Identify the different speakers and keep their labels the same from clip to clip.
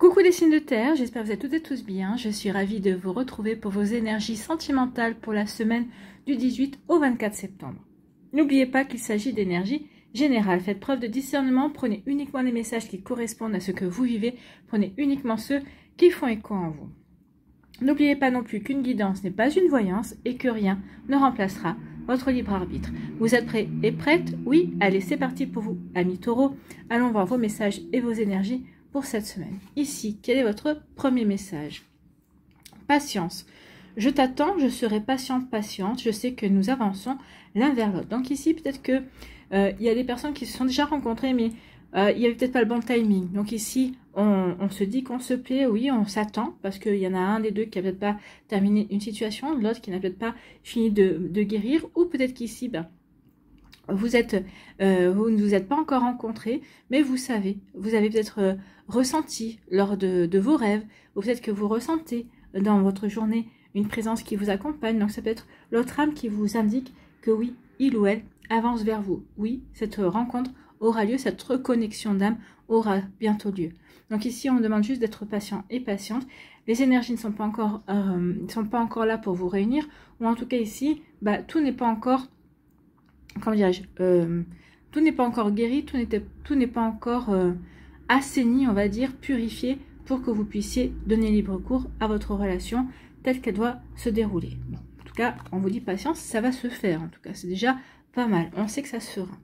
Speaker 1: Coucou les signes de terre, j'espère que vous êtes toutes et tous bien. Je suis ravie de vous retrouver pour vos énergies sentimentales pour la semaine du 18 au 24 septembre. N'oubliez pas qu'il s'agit d'énergie générale. Faites preuve de discernement, prenez uniquement les messages qui correspondent à ce que vous vivez, prenez uniquement ceux qui font écho en vous. N'oubliez pas non plus qu'une guidance n'est pas une voyance et que rien ne remplacera votre libre arbitre. Vous êtes prêts et prêtes? Oui, allez, c'est parti pour vous, amis taureaux. Allons voir vos messages et vos énergies pour cette semaine. Ici, quel est votre premier message? Patience. Je t'attends, je serai patiente. Je sais que nous avançons l'un vers l'autre. Donc ici, peut-être que il y a des personnes qui se sont déjà rencontrées, mais il n'y avait peut-être pas le bon timing. Donc ici, on se dit qu'on se plaît, oui, on s'attend, parce qu'il y en a un des deux qui n'a peut-être pas terminé une situation, l'autre qui n'a peut-être pas fini de guérir, ou peut-être qu'ici, vous ne vous êtes pas encore rencontrés, mais vous savez, vous avez peut-être ressenti lors de vos rêves, ou peut-être que vous ressentez dans votre journée une présence qui vous accompagne. Donc ça peut être l'autre âme qui vous indique que oui, il ou elle avance vers vous. Oui, cette rencontre aura lieu, cette reconnexion d'âme aura bientôt lieu. Donc ici, on demande juste d'être patient et patiente. Les énergies ne sont pas encore là pour vous réunir, ou en tout cas ici, tout n'est pas encore, comment dirais-je, tout n'est pas encore guéri, tout n'est pas encore assaini, on va dire, purifié, pour que vous puissiez donner libre cours à votre relation telle qu'elle doit se dérouler. Bon, en tout cas, on vous dit patience, ça va se faire. En tout cas, c'est déjà pas mal. On sait que ça se fera.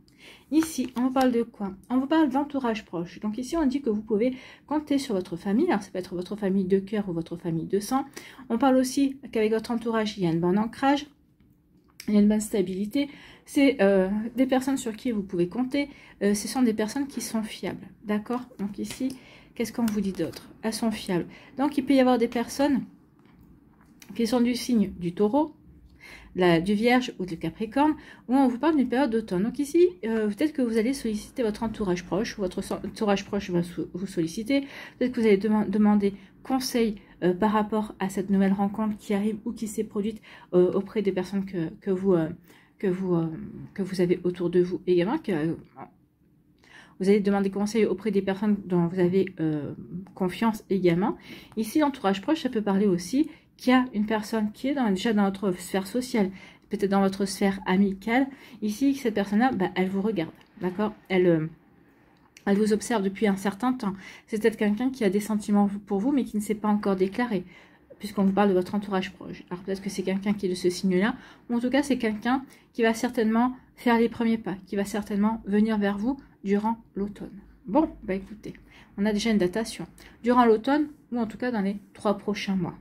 Speaker 1: Ici, on vous parle de quoi? On vous parle d'entourage proche. Donc ici, on dit que vous pouvez compter sur votre famille. Alors, ça peut être votre famille de cœur ou votre famille de sang. On parle aussi qu'avec votre entourage, il y a un bon ancrage, il y a une bonne stabilité. C'est des personnes sur qui vous pouvez compter. Ce sont des personnes qui sont fiables. D'accord? Donc ici, qu'est-ce qu'on vous dit d'autre? Elles sont fiables. Donc, il peut y avoir des personnes qui sont du signe du taureau, du vierge ou du capricorne, où on vous parle d'une période d'automne. Donc ici, peut-être que vous allez solliciter votre entourage proche, ou votre entourage proche va vous solliciter. Peut-être que vous allez demander conseil par rapport à cette nouvelle rencontre qui arrive ou qui s'est produite auprès des personnes que vous avez autour de vous également. Vous allez demander conseil auprès des personnes dont vous avez confiance également. Ici, l'entourage proche, ça peut parler aussi qu'il y a une personne qui est déjà dans votre sphère sociale, peut-être dans votre sphère amicale. Ici, cette personne-là, elle vous regarde, d'accord? Elle vous observe depuis un certain temps. C'est peut-être quelqu'un qui a des sentiments pour vous, mais qui ne s'est pas encore déclaré, puisqu'on vous parle de votre entourage proche. Alors peut-être que c'est quelqu'un qui est de ce signe-là, ou en tout cas, c'est quelqu'un qui va certainement faire les premiers pas, qui va certainement venir vers vous durant l'automne. Bon, écoutez, on a déjà une datation. Durant l'automne, ou en tout cas dans les 3 prochains mois.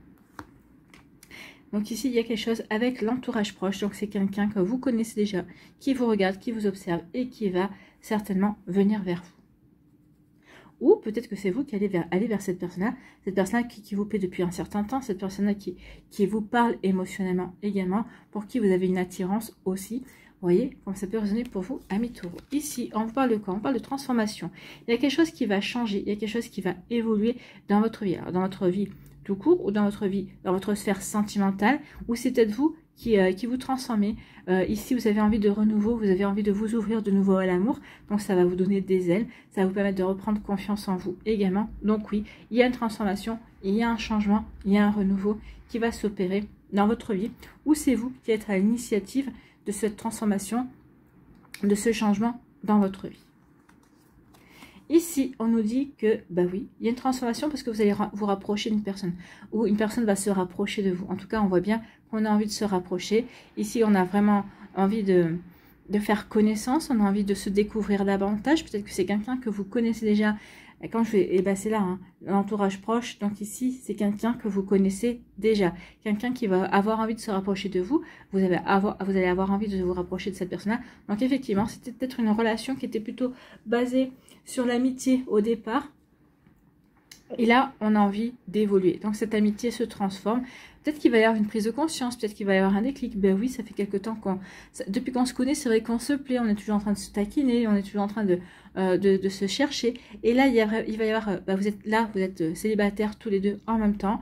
Speaker 1: Donc ici, il y a quelque chose avec l'entourage proche. Donc c'est quelqu'un que vous connaissez déjà, qui vous regarde, qui vous observe et qui va certainement venir vers vous. Ou peut-être que c'est vous qui allez vers cette personne-là qui vous plaît depuis un certain temps, cette personne-là qui vous parle émotionnellement également, pour qui vous avez une attirance aussi. Vous voyez, comme ça peut résonner pour vous, amis taureaux. Ici, on vous parle de quoi? On parle de transformation. Il y a quelque chose qui va changer, il y a quelque chose qui va évoluer dans votre vie. Alors, dans votre vie tout court, ou dans votre vie, dans votre sphère sentimentale, ou c'est peut-être vous qui vous transformez. Ici, vous avez envie de renouveau, vous avez envie de vous ouvrir de nouveau à l'amour. Donc, ça va vous donner des ailes, ça va vous permettre de reprendre confiance en vous également. Donc oui, il y a une transformation, il y a un changement, il y a un renouveau qui va s'opérer dans votre vie. Ou c'est vous qui êtes à l'initiative de cette transformation, de ce changement dans votre vie. Ici, on nous dit que, oui, il y a une transformation parce que vous allez vous rapprocher d'une personne, ou une personne va se rapprocher de vous. En tout cas, on voit bien qu'on a envie de se rapprocher. Ici, on a vraiment envie de faire connaissance, on a envie de se découvrir davantage. Peut-être que c'est quelqu'un que vous connaissez déjà. Et quand je fais, c'est là, hein, l'entourage proche. Donc ici, c'est quelqu'un que vous connaissez déjà. Quelqu'un qui va avoir envie de se rapprocher de vous. Vous allez avoir envie de vous rapprocher de cette personne-là. Donc effectivement, c'était peut-être une relation qui était plutôt basée sur l'amitié au départ. Et là, on a envie d'évoluer. Donc cette amitié se transforme. Peut-être qu'il va y avoir une prise de conscience, peut-être qu'il va y avoir un déclic. Oui, ça fait quelque temps depuis qu'on se connaît, c'est vrai qu'on se plaît, on est toujours en train de se taquiner, on est toujours en train de se chercher. Et là, il va y avoir, vous êtes célibataires tous les deux en même temps.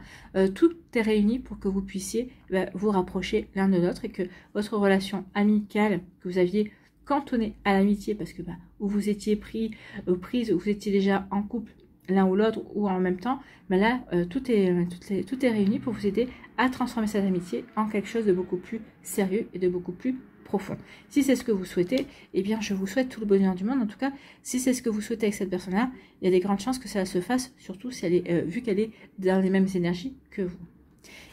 Speaker 1: Tout est réuni pour que vous puissiez vous rapprocher l'un de l'autre et que votre relation amicale que vous aviez cantonnée à l'amitié, parce que où vous étiez prise, où vous étiez déjà en couple, l'un ou l'autre ou en même temps, mais là, tout est réuni pour vous aider à transformer cette amitié en quelque chose de beaucoup plus sérieux et de beaucoup plus profond. Si c'est ce que vous souhaitez, eh bien, je vous souhaite tout le bonheur du monde. En tout cas, si c'est ce que vous souhaitez avec cette personne-là, il y a des grandes chances que ça se fasse, surtout si elle est, vu qu'elle est dans les mêmes énergies que vous.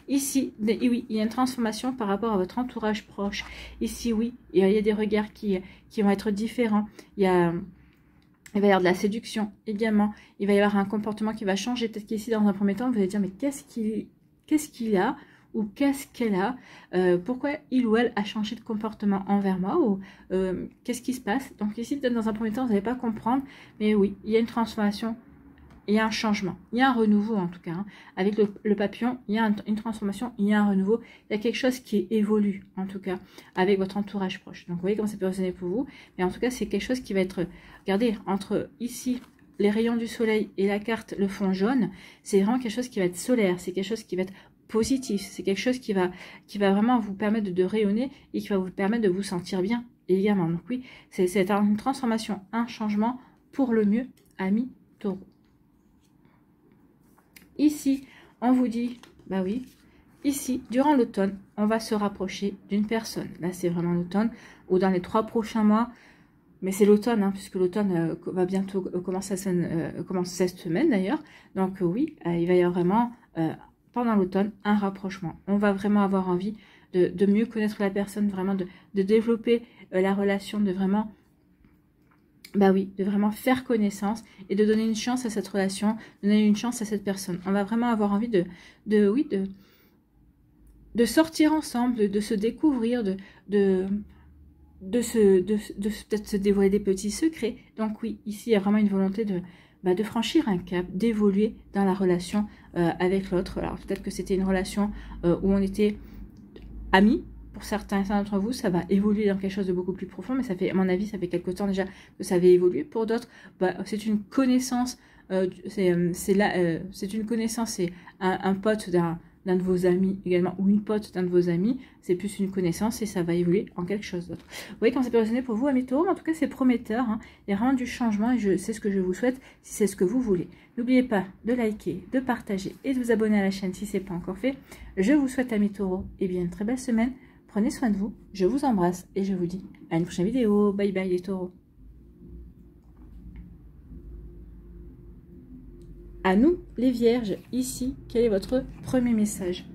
Speaker 1: Ici, oui, il y a une transformation par rapport à votre entourage proche. Ici, oui, il y a des regards qui vont être différents. Il va y avoir de la séduction également. Il va y avoir un comportement qui va changer. Peut-être qu'ici, dans un premier temps, vous allez dire, mais qu'est-ce qu'il a ou qu'est-ce qu'elle a, pourquoi il ou elle a changé de comportement envers moi, ou qu'est-ce qui se passe. Donc ici, peut-être dans un premier temps, vous n'allez pas comprendre, mais oui, il y a une transformation, il y a un changement, il y a un renouveau en tout cas. Hein. Avec le papillon, il y a une transformation, il y a un renouveau, il y a quelque chose qui évolue en tout cas avec votre entourage proche. Donc vous voyez comment ça peut résonner pour vous, mais en tout cas, c'est quelque chose qui va être, regardez, entre ici, les rayons du soleil et la carte, le fond jaune, c'est vraiment quelque chose qui va être solaire, c'est quelque chose qui va être positif, c'est quelque chose qui va vraiment vous permettre de rayonner et qui va vous permettre de vous sentir bien également. Donc oui, c'est une transformation, un changement pour le mieux, ami Taureau. Ici, on vous dit, bah oui, ici, durant l'automne, on va se rapprocher d'une personne. Là, c'est vraiment l'automne, ou dans les 3 prochains mois, mais c'est l'automne, hein, puisque l'automne va bientôt commencer cette semaine d'ailleurs. Donc oui, il va y avoir vraiment, pendant l'automne, un rapprochement. On va vraiment avoir envie de mieux connaître la personne, vraiment de développer la relation, de vraiment... Bah oui, de vraiment faire connaissance et de donner une chance à cette relation, de donner une chance à cette personne. On va vraiment avoir envie de sortir ensemble, de se découvrir, peut-être se dévoiler des petits secrets. Donc oui, ici, il y a vraiment une volonté de franchir un cap, d'évoluer dans la relation avec l'autre. Alors peut-être que c'était une relation où on était amis. Pour certains d'entre vous, ça va évoluer dans quelque chose de beaucoup plus profond, mais ça fait, à mon avis, ça fait quelque temps déjà que ça avait évolué. Pour d'autres, c'est une connaissance, c'est une connaissance, c'est un pote d'un de vos amis également, ou une pote d'un de vos amis, c'est plus une connaissance et ça va évoluer en quelque chose d'autre. Vous voyez quand ça peut résonner pour vous, amis Taureau, en tout cas c'est prometteur, hein. Il y a vraiment du changement et c'est ce que je vous souhaite si c'est ce que vous voulez. N'oubliez pas de liker, de partager et de vous abonner à la chaîne si ce n'est pas encore fait. Je vous souhaite, amis Taureau, une très belle semaine. Prenez soin de vous, je vous embrasse et je vous dis à une prochaine vidéo. Bye bye les taureaux. À nous les vierges, ici, quel est votre premier message?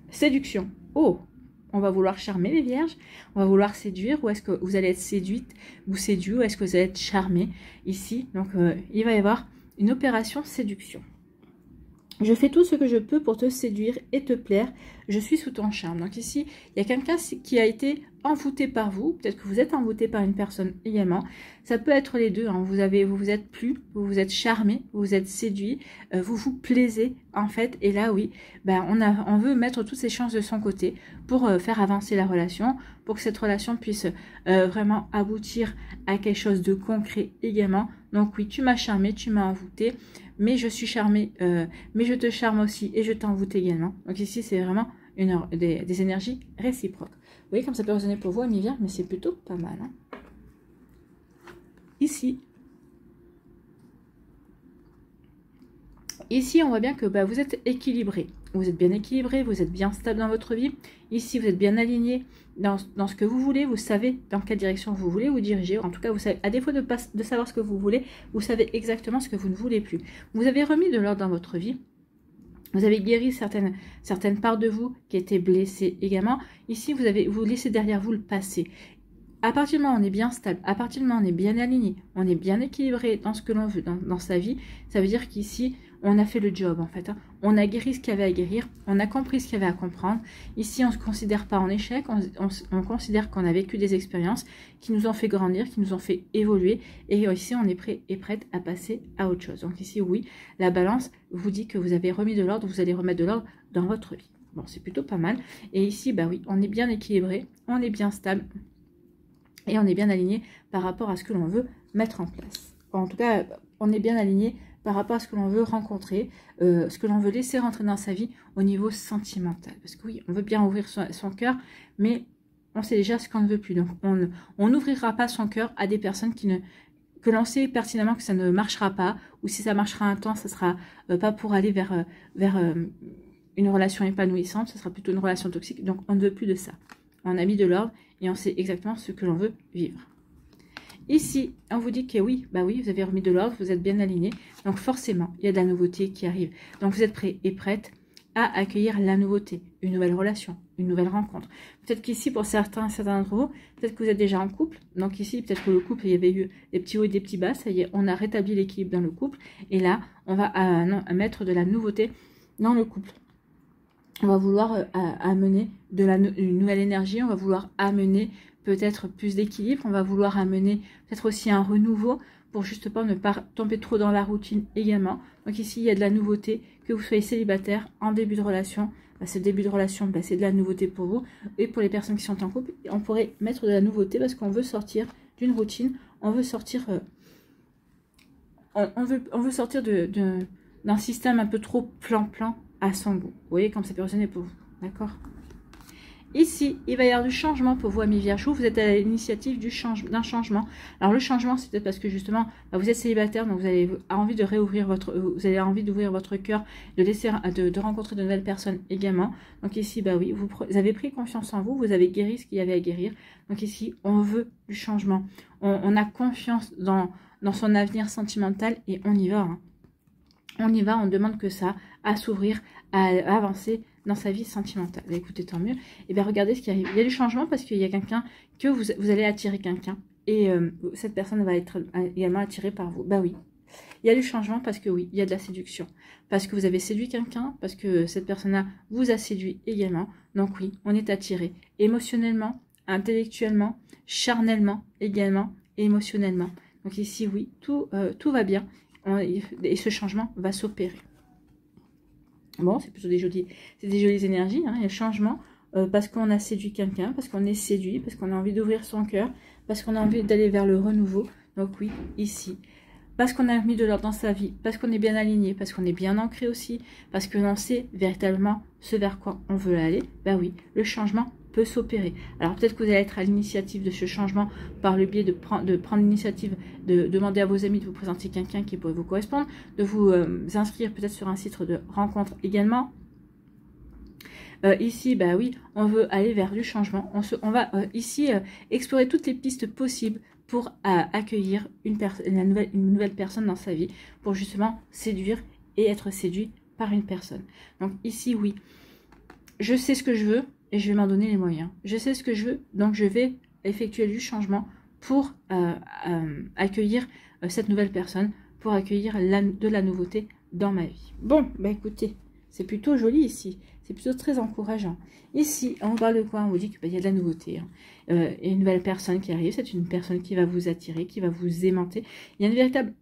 Speaker 1: Séduction. Oh, on va vouloir charmer les vierges, on va vouloir séduire, ou est-ce que vous allez être séduite ou séduit, ou est-ce que vous allez être charmé ici? Donc il va y avoir une opération séduction. Je fais tout ce que je peux pour te séduire et te plaire. Je suis sous ton charme. Donc ici, il y a quelqu'un qui a été envoûté par vous. Peut-être que vous êtes envoûté par une personne également. Ça peut être les deux. Hein. Vous vous êtes plu, vous vous êtes charmé, vous vous êtes séduit, vous vous plaisez en fait. Et là, oui, on veut mettre toutes ces chances de son côté pour faire avancer la relation, pour que cette relation puisse vraiment aboutir à quelque chose de concret également. Donc oui, tu m'as charmé, tu m'as envoûté. Mais je suis charmée, mais je te charme aussi et je t'envoûte également. Donc ici, c'est vraiment des énergies réciproques. Vous voyez comme ça peut résonner pour vous, amis vierges, mais c'est plutôt pas mal. Hein. Ici, on voit bien que vous êtes équilibré. Vous êtes bien équilibré, vous êtes bien stable dans votre vie. Ici, vous êtes bien aligné dans ce que vous voulez. Vous savez dans quelle direction vous voulez vous diriger. En tout cas, vous savez, à défaut de savoir ce que vous voulez, vous savez exactement ce que vous ne voulez plus. Vous avez remis de l'ordre dans votre vie. Vous avez guéri certaines parts de vous qui étaient blessées également. Ici, vous laissez derrière vous le passé. À partir du moment où on est bien stable, à partir du moment où on est bien aligné, on est bien équilibré dans ce que l'on veut, dans sa vie, ça veut dire qu'ici, on a fait le job en fait. Hein. On a guéri ce qu'il y avait à guérir, on a compris ce qu'il y avait à comprendre. Ici, on ne se considère pas en échec, on considère qu'on a vécu des expériences qui nous ont fait grandir, qui nous ont fait évoluer. Et ici, on est prêt et prête à passer à autre chose. Donc ici, oui, la balance vous dit que vous avez remis de l'ordre, vous allez remettre de l'ordre dans votre vie. Bon, c'est plutôt pas mal. Et ici, oui, on est bien équilibré, on est bien stable. Et on est bien aligné par rapport à ce que l'on veut mettre en place. En tout cas, on est bien aligné par rapport à ce que l'on veut rencontrer, ce que l'on veut laisser rentrer dans sa vie au niveau sentimental. Parce que oui, on veut bien ouvrir son cœur, mais on sait déjà ce qu'on ne veut plus. Donc, on n'ouvrira pas son cœur à des personnes que l'on sait pertinemment que ça ne marchera pas, ou si ça marchera un temps, ça sera pas pour aller vers une relation épanouissante, ça sera plutôt une relation toxique. Donc on ne veut plus de ça. On a mis de l'ordre et on sait exactement ce que l'on veut vivre. Ici, on vous dit que oui, bah oui, vous avez remis de l'ordre, vous êtes bien aligné. Donc forcément, il y a de la nouveauté qui arrive. Donc vous êtes prêt et prête à accueillir la nouveauté, une nouvelle relation, une nouvelle rencontre. Peut-être qu'ici, pour certains d'entre vous, peut-être que vous êtes déjà en couple. Donc ici, peut-être que le couple, il y avait eu des petits hauts et des petits bas. Ça y est, on a rétabli l'équilibre dans le couple. Et là, on va mettre de la nouveauté dans le couple. On va vouloir amener une nouvelle énergie. On va vouloir amener peut-être plus d'équilibre. On va vouloir amener peut-être aussi un renouveau pour justement ne pas tomber trop dans la routine également. Donc ici, il y a de la nouveauté. Que vous soyez célibataire, en début de relation, ce début de relation, c'est de la nouveauté pour vous. Et pour les personnes qui sont en couple, on pourrait mettre de la nouveauté parce qu'on veut sortir d'une routine. On veut sortir, on veut sortir d'un système un peu trop plan-plan à son goût. Vous voyez comme ça peut résonner pour vous. D'accord? Ici, il va y avoir du changement pour vous, amis Vierge. Vous êtes à l'initiative d'un changement. Alors, le changement, c'est peut-être parce que justement, vous êtes célibataire, donc vous avez envie de réouvrir vous avez envie d'ouvrir votre cœur, de rencontrer de nouvelles personnes également. Donc ici, bah oui, vous avez pris confiance en vous, vous avez guéri ce qu'il y avait à guérir. Donc ici, on veut du changement. On a confiance dans son avenir sentimental et on y va. Hein. On y va, on ne demande que ça, à s'ouvrir, à avancer dans sa vie sentimentale. Écoutez, tant mieux. Et bien, regardez ce qui arrive. Il y a du changement parce qu'il y a quelqu'un que vous allez attirer quelqu'un. Et cette personne va être également attirée par vous. Bah oui. Il y a du changement parce que oui, il y a de la séduction. Parce que vous avez séduit quelqu'un, parce que cette personne-là vous a séduit également. Donc oui, on est attiré émotionnellement, intellectuellement, charnellement également, et émotionnellement. Donc ici, oui, tout va bien. Et ce changement va s'opérer. Bon, c'est plutôt des jolies énergies. Hein. Il y a changement parce qu'on a séduit quelqu'un, parce qu'on est séduit, parce qu'on a envie d'ouvrir son cœur, parce qu'on a envie d'aller vers le renouveau. Donc oui, ici. Parce qu'on a mis de l'ordre dans sa vie, parce qu'on est bien aligné, parce qu'on est bien ancré aussi, parce que l'on sait véritablement ce vers quoi on veut aller. Ben oui, le changement peut s'opérer. Alors peut-être que vous allez être à l'initiative de ce changement par le biais de prendre l'initiative, de demander à vos amis de vous présenter quelqu'un qui pourrait vous correspondre, de vous inscrire peut-être sur un site de rencontre également. Ici, bah oui, on veut aller vers du changement. On va ici explorer toutes les pistes possibles pour accueillir une nouvelle personne dans sa vie, pour justement séduire et être séduit par une personne. Donc ici, oui, je sais ce que je veux, et je vais m'en donner les moyens. Je sais ce que je veux, donc je vais effectuer du changement pour accueillir cette nouvelle personne, pour accueillir de la nouveauté dans ma vie. Bon, bah écoutez, c'est plutôt joli ici, c'est plutôt très encourageant. Ici, on parle de quoi? On vous dit qu'il y a de la nouveauté. Hein. Et une nouvelle personne qui arrive, c'est une personne qui va vous attirer, qui va vous aimanter. Il y a une véritable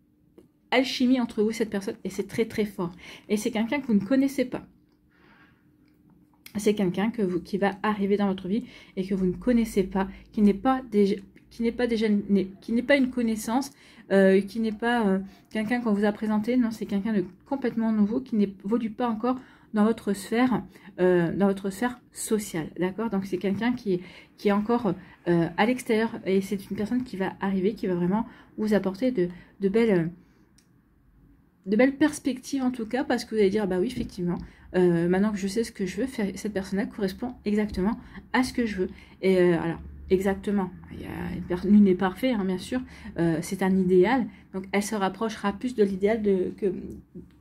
Speaker 1: alchimie entre vous et cette personne, et c'est très très fort. Et c'est quelqu'un que vous ne connaissez pas. C'est quelqu'un qui va arriver dans votre vie et que vous ne connaissez pas, qui n'est pas une connaissance, qui n'est pas quelqu'un qu'on vous a présenté. Non, c'est quelqu'un de complètement nouveau qui n'évolue pas encore dans votre sphère sociale. D'accord? Donc c'est quelqu'un qui est encore à l'extérieur et c'est une personne qui va arriver, qui va vraiment vous apporter de belles perspectives en tout cas, parce que vous allez dire, ah bah oui, effectivement, maintenant que je sais ce que je veux, cette personne-là correspond exactement à ce que je veux. Et alors, exactement, nul n'est parfait, hein, bien sûr, c'est un idéal, donc elle se rapprochera plus de l'idéal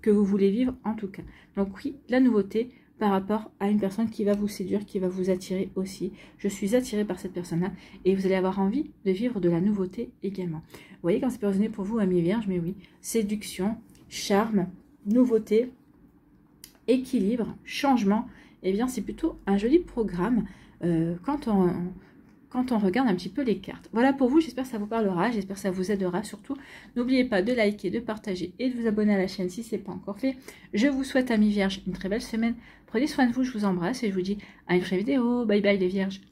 Speaker 1: que vous voulez vivre en tout cas. Donc oui, la nouveauté par rapport à une personne qui va vous séduire, qui va vous attirer aussi. Je suis attirée par cette personne-là et vous allez avoir envie de vivre de la nouveauté également. Vous voyez quand c'est peut résonner pour vous, amis vierges, mais oui, séduction, charme, nouveauté, équilibre, changement, eh bien c'est plutôt un joli programme quand on regarde un petit peu les cartes. Voilà pour vous, j'espère que ça vous parlera, j'espère que ça vous aidera. Surtout, n'oubliez pas de liker, de partager et de vous abonner à la chaîne si ce n'est pas encore fait. Je vous souhaite, amis vierges, une très belle semaine. Prenez soin de vous, je vous embrasse et je vous dis à une prochaine vidéo. Bye bye les vierges.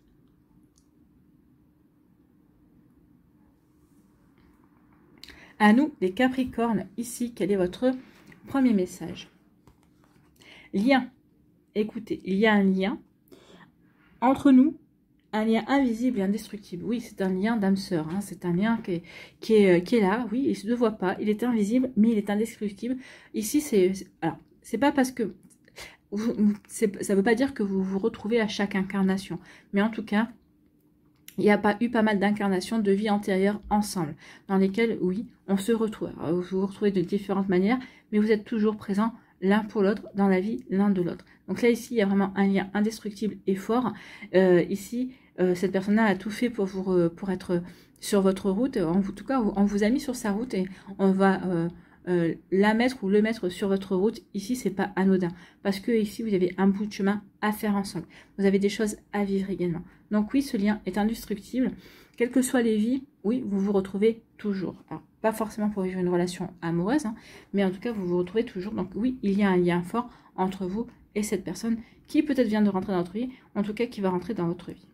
Speaker 1: À nous, les Capricornes, ici, quel est votre premier message? Lien. Écoutez, il y a un lien entre nous, un lien invisible et indestructible. Oui, c'est un lien d'âme sœur. Hein. C'est un lien qui est là. Oui, il ne se voit pas. Il est invisible, mais il est indestructible. Ici, c'est pas parce que... ça ne veut pas dire que vous vous retrouvez à chaque incarnation. Mais en tout cas, il y a pas mal d'incarnations de vie antérieures ensemble, dans lesquelles, oui, on se retrouve. Alors, vous vous retrouvez de différentes manières, mais vous êtes toujours présents l'un pour l'autre, dans la vie l'un de l'autre. Donc là, ici, il y a vraiment un lien indestructible et fort. Ici, cette personne-là a tout fait pour être sur votre route. En tout cas, on vous a mis sur sa route et on va la mettre ou le mettre sur votre route. Ici, c'est pas anodin. Parce que ici, vous avez un bout de chemin à faire ensemble. Vous avez des choses à vivre également. Donc oui, ce lien est indestructible. Quelles que soient les vies, oui, vous vous retrouvez toujours. Alors, pas forcément pour vivre une relation amoureuse, hein, mais en tout cas, vous vous retrouvez toujours. Donc oui, il y a un lien fort entre vous et cette personne qui peut-être vient de rentrer dans votre vie, en tout cas qui va rentrer dans votre vie.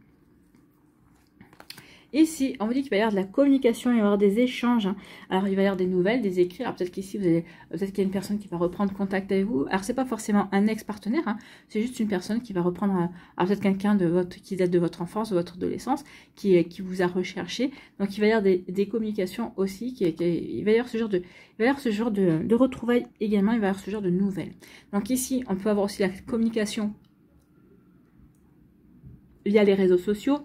Speaker 1: Ici, on vous dit qu'il va y avoir de la communication, il va y avoir des échanges. Hein. Alors, il va y avoir des nouvelles, des écrits. Alors, peut-être qu'ici, peut-être qu'il y a une personne qui va reprendre contact avec vous. Alors, c'est pas forcément un ex-partenaire, hein. C'est juste une personne qui va reprendre, alors peut-être quelqu'un qui date de votre enfance, de votre adolescence, qui vous a recherché. Donc, il va y avoir des communications aussi. Il va y avoir ce genre de retrouvailles également. Il va y avoir ce genre de nouvelles. Donc, ici, on peut avoir aussi la communication via les réseaux sociaux.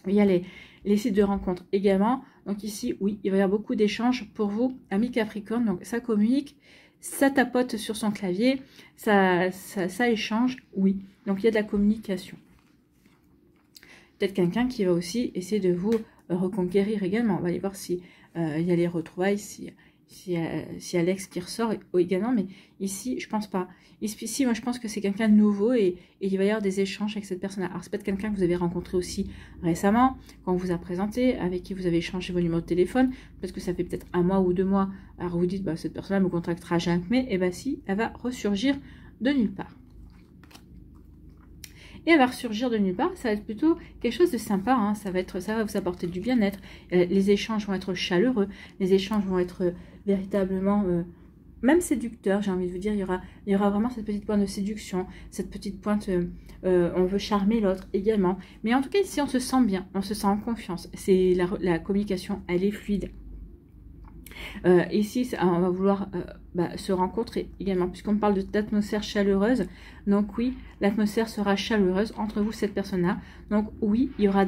Speaker 1: Il y a les sites de rencontres également. Donc ici, oui, il va y avoir beaucoup d'échanges pour vous, amis Capricorne. Donc ça communique, ça tapote sur son clavier, ça échange, oui. Donc il y a de la communication. Peut-être quelqu'un qui va aussi essayer de vous reconquérir également. On va aller voir si il y a les retrouvailles, si Alex qui ressort également, mais ici, je pense pas. Ici, moi, je pense que c'est quelqu'un de nouveau et il va y avoir des échanges avec cette personne. Alors, c'est peut-être quelqu'un que vous avez rencontré aussi récemment, quand on vous a présenté, avec qui vous avez échangé vos numéros de téléphone, parce que ça fait peut-être 1 mois ou 2 mois. Alors, vous dites, bah, cette personne-là me contactera jamais, et bah si, elle va ressurgir de nulle part. Et elle va ressurgir de nulle part, ça va être plutôt quelque chose de sympa, hein. Ça va vous apporter du bien-être. Les échanges vont être chaleureux, les échanges vont être véritablement même séducteurs, j'ai envie de vous dire. Il y aura vraiment cette petite pointe de séduction, cette petite pointe, on veut charmer l'autre également. Mais en tout cas, ici, on se sent bien, on se sent en confiance. C'est la communication, elle est fluide. Ici, on va vouloir se rencontrer également, puisqu'on parle d'atmosphère chaleureuse. Donc oui, l'atmosphère sera chaleureuse entre vous, cette personne-là. Donc oui, il y aura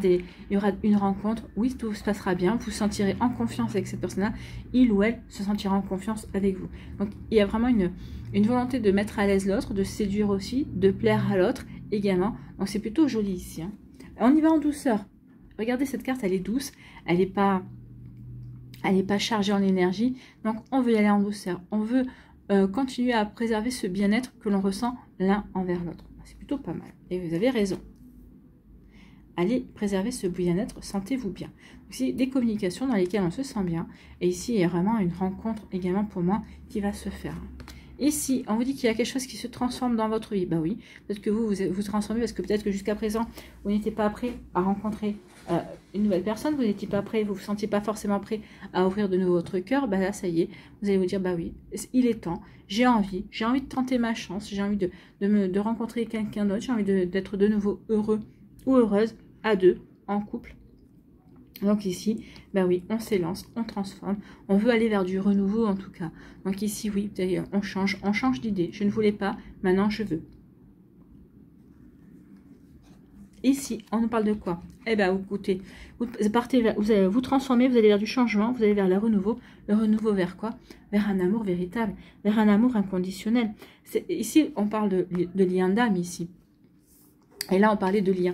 Speaker 1: une rencontre. Oui, tout se passera bien. Vous vous sentirez en confiance avec cette personne-là. Il ou elle se sentira en confiance avec vous. Donc il y a vraiment une volonté de mettre à l'aise l'autre, de séduire aussi, de plaire à l'autre également. Donc c'est plutôt joli ici. Hein. On y va en douceur. Regardez, cette carte, elle est douce. Elle n'est pas chargée en énergie, donc on veut y aller en douceur. On veut continuer à préserver ce bien-être que l'on ressent l'un envers l'autre. C'est plutôt pas mal, et vous avez raison. Allez préserver ce bien-être, sentez-vous bien. Ici, des communications dans lesquelles on se sent bien, et ici, il y a vraiment une rencontre également pour moi qui va se faire. Ici, on vous dit qu'il y a quelque chose qui se transforme dans votre vie. Bah oui, peut-être que vous transformez parce que peut-être que jusqu'à présent, vous n'étiez pas prêt à rencontrer une nouvelle personne, vous n'étiez pas prêt, vous ne vous sentiez pas forcément prêt à ouvrir de nouveau votre cœur. Bah là, ça y est, vous allez vous dire, bah oui, il est temps, j'ai envie de tenter ma chance, j'ai envie de rencontrer quelqu'un d'autre, j'ai envie d'être de nouveau heureux ou heureuse à deux, en couple. Donc ici, bah oui, on s'élance, on transforme, on veut aller vers du renouveau en tout cas. Donc ici, oui, on change d'idée. Je ne voulais pas, maintenant je veux. Ici, on nous parle de quoi? Eh bien, écoutez, vous allez vous transformer, vous allez vers du changement, vous allez vers le renouveau. Le renouveau vers quoi? Vers un amour véritable, vers un amour inconditionnel. Ici, on parle de lien d'âme ici. Et là, on parlait de lien.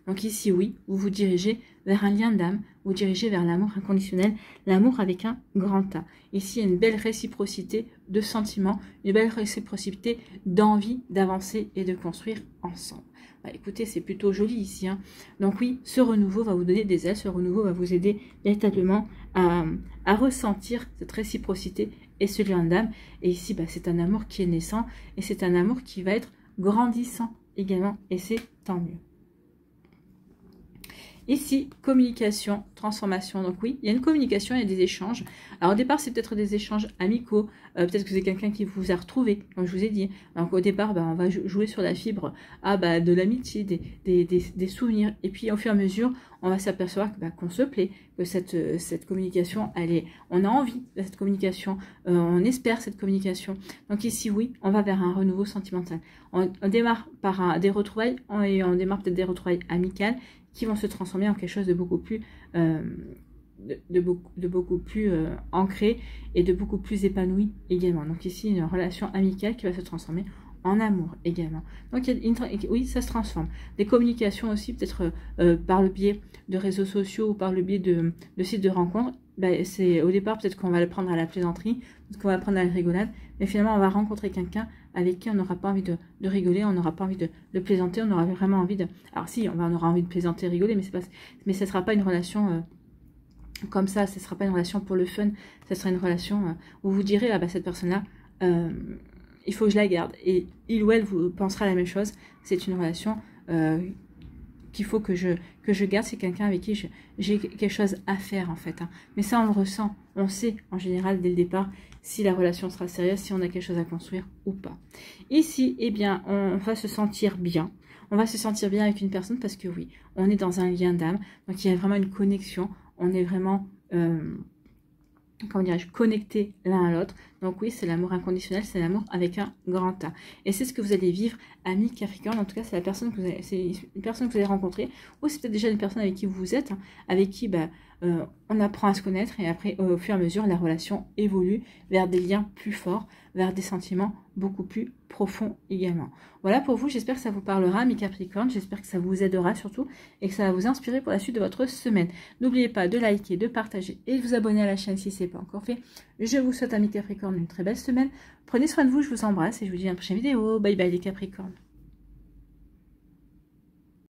Speaker 1: Donc ici, oui, vous vous dirigez vers un lien d'âme, vous dirigez vers l'amour inconditionnel, l'amour avec un grand A. Ici, il y a une belle réciprocité de sentiments, une belle réciprocité d'envie d'avancer et de construire ensemble. Bah, écoutez, c'est plutôt joli ici. Hein. Donc oui, ce renouveau va vous donner des ailes, ce renouveau va vous aider véritablement à ressentir cette réciprocité et ce lien d'âme. Et ici, bah, c'est un amour qui est naissant et c'est un amour qui va être grandissant également et c'est tant mieux. Ici, communication, transformation. Donc oui, il y a une communication, il y a des échanges. Alors au départ, c'est peut-être des échanges amicaux. Peut-être que c'est quelqu'un qui vous a retrouvé, comme je vous ai dit. Donc au départ, on va jouer sur la fibre de l'amitié, des souvenirs. Et puis au fur et à mesure, on va s'apercevoir qu'on se plaît, que cette communication, on a envie de cette communication, on espère cette communication. Donc ici, oui, on va vers un renouveau sentimental. On démarre par des retrouvailles, et on démarre peut-être des retrouvailles amicales qui vont se transformer en quelque chose de beaucoup plus, beaucoup plus ancré et de beaucoup plus épanoui également. Donc ici, une relation amicale qui va se transformer en amour également. Donc oui, ça se transforme. Des communications aussi, peut-être par le biais de réseaux sociaux ou par le biais de sites de rencontres. C'est au départ peut-être qu'on va le prendre à la plaisanterie, peut-être qu'on va le prendre à la rigolade, mais finalement on va rencontrer quelqu'un avec qui on n'aura pas envie de rigoler, on n'aura pas envie de plaisanter, on aura vraiment envie de... Alors si, on aura envie de plaisanter, rigoler, mais ce ne sera pas une relation comme ça, ce ne sera pas une relation pour le fun, ce sera une relation où vous direz, cette personne-là, il faut que je la garde. Et il ou elle vous pensera la même chose, c'est une relation qu'il faut que je garde, c'est quelqu'un avec qui j'ai quelque chose à faire en fait. Mais ça, on le ressent, on sait en général dès le départ si la relation sera sérieuse, si on a quelque chose à construire ou pas. Ici, eh bien, on va se sentir bien. On va se sentir bien avec une personne parce que oui, on est dans un lien d'âme, donc il y a vraiment une connexion, on est vraiment... comment dirais-je, connectés l'un à l'autre. Donc oui, c'est l'amour inconditionnel, c'est l'amour avec un grand A. Et c'est ce que vous allez vivre, ami Capricorne. En tout cas, c'est une personne que vous allez rencontrer, ou c'est peut-être déjà une personne avec qui vous êtes, avec qui on apprend à se connaître, et après, au fur et à mesure, la relation évolue vers des liens plus forts, vers des sentiments beaucoup plus profonds également. Voilà pour vous, j'espère que ça vous parlera, ami Capricorne, j'espère que ça vous aidera surtout, et que ça va vous inspirer pour la suite de votre semaine. N'oubliez pas de liker, de partager, et de vous abonner à la chaîne si ce n'est pas encore fait. Je vous souhaite, ami Capricorne, une très belle semaine. Prenez soin de vous, je vous embrasse, et je vous dis à une prochaine vidéo. Bye bye les Capricornes.